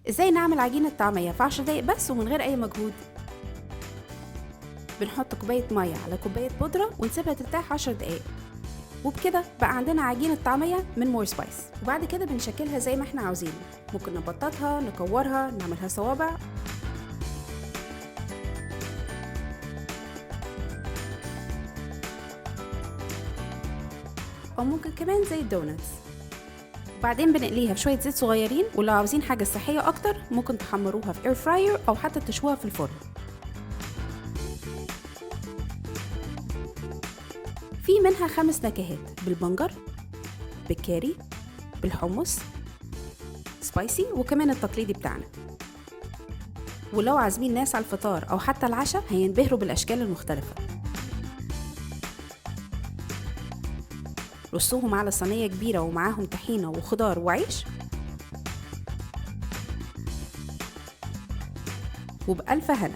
ازاي نعمل عجينة طعمية في 10 دقايق بس ومن غير اي مجهود؟ بنحط كوباية مية على كوباية بودرة ونسيبها ترتاح 10 دقايق، وبكده بقى عندنا عجينة طعمية من مور سبايس. وبعد كده بنشكلها زي ما احنا عاوزين، ممكن نبططها، نكورها، نعملها صوابع، او ممكن كمان زي الدونتس. وبعدين بنقليها في شوية زيت صغيرين، ولو عاوزين حاجة صحية اكتر ممكن تحمروها في اير فراير او حتى تشوها في الفرن. في منها 5 نكهات: بالبنجر، بالكاري، بالحمص، سبايسي، وكمان التقليدي بتاعنا. ولو عازمين ناس على الفطار او حتى العشاء هينبهروا بالاشكال المختلفة. رصوهم على صينية كبيرة ومعاهم طحينة وخضار وعيش، وبألف هنا.